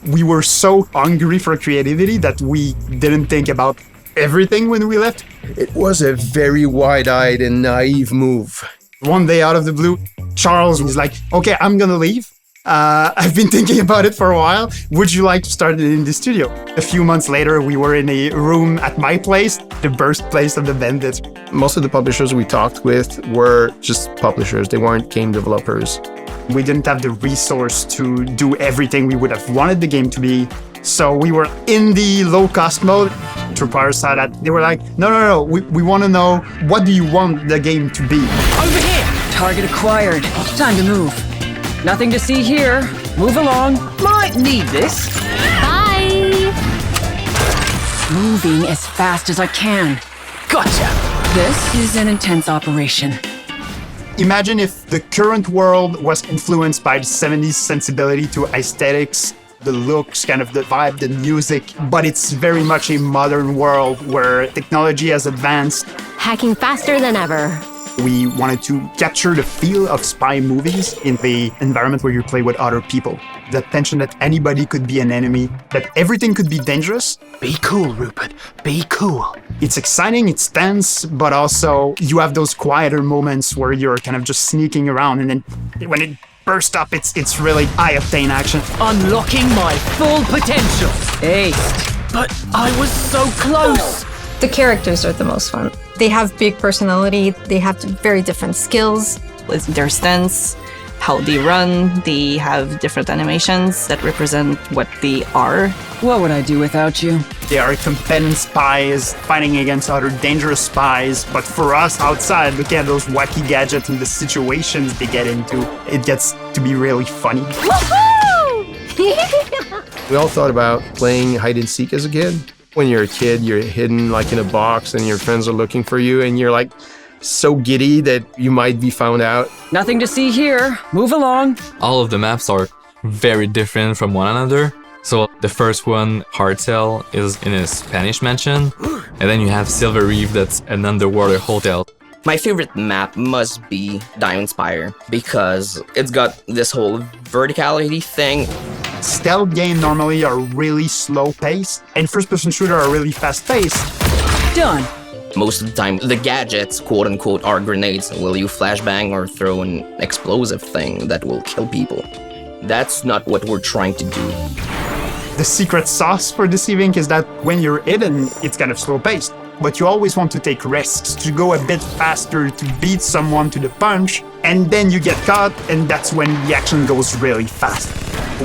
We were so hungry for creativity that we didn't think about everything when we left. It was a very wide-eyed and naive move. One day out of the blue, Charles was like, okay, I'm gonna leave. I've been thinking about it for a while. Would you like to start it in the studio? A few months later, we were in a room at my place, the birthplace of the Bandits. Most of the publishers we talked with were just publishers. They weren't game developers. We didn't have the resource to do everything we would have wanted the game to be. So we were in the low-cost mode. Tripwire saw that. They were like, no, we want to know, what do you want the game to be? Over here! Target acquired. Time to move. Nothing to see here. Move along. Might need this. Bye! Moving as fast as I can. Gotcha! This is an intense operation. Imagine if the current world was influenced by the 70s sensibility to aesthetics, the looks, kind of the vibe, the music, but it's very much a modern world where technology has advanced. Hacking faster than ever. We wanted to capture the feel of spy movies in the environment where you play with other people. The tension that anybody could be an enemy, that everything could be dangerous. Be cool, Rupert. Be cool. It's exciting, it's tense, but also you have those quieter moments where you're kind of just sneaking around, and then when it bursts up, it's really high-octane action. Unlocking my full potential. Aced. But I was so close. The characters are the most fun. They have big personality, they have very different skills. With their stance, how they run, they have different animations that represent what they are. What would I do without you? They are competent spies fighting against other dangerous spies, but for us outside, looking at those wacky gadgets and the situations they get into, it gets to be really funny. We all thought about playing hide and seek as a kid. When you're a kid, you're hidden like in a box and your friends are looking for you and you're like so giddy that you might be found out. Nothing to see here. Move along. All of the maps are very different from one another. So the first one, Hardtail, is in a Spanish mansion. And then you have Silver Reef, that's an underwater hotel. My favorite map must be Diamond Spire because it's got this whole verticality thing. Stealth games normally are really slow-paced, and first-person shooter are really fast-paced. Done. Most of the time, the gadgets, quote-unquote, are grenades. Will you flashbang or throw an explosive thing that will kill people? That's not what we're trying to do. The secret sauce for Deceiving is that when you're hidden, it's kind of slow-paced. But you always want to take risks, to go a bit faster, to beat someone to the punch, and then you get caught, and that's when the action goes really fast.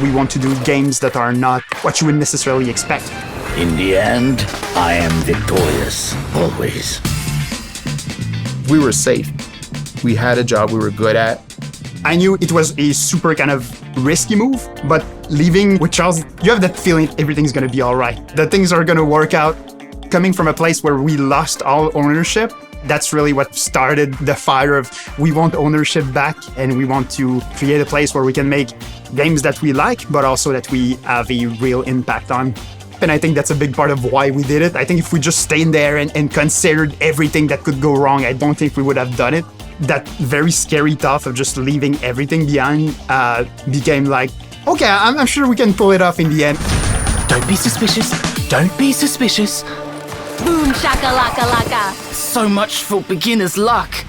We want to do games that are not what you would necessarily expect. In the end, I am victorious, always. We were safe. We had a job we were good at. I knew it was a super kind of risky move, but leaving with Charles, you have that feeling everything's gonna be all right, that things are gonna work out. Coming from a place where we lost all ownership, that's really what started the fire of we want ownership back and we want to create a place where we can make games that we like, but also that we have a real impact on. And I think that's a big part of why we did it. I think if we just stayed there and considered everything that could go wrong, I don't think we would have done it. That very scary thought of just leaving everything behind became like, okay, I'm sure we can pull it off in the end. Don't be suspicious. Don't be suspicious. Boom shakalaka laka. So much for beginner's luck.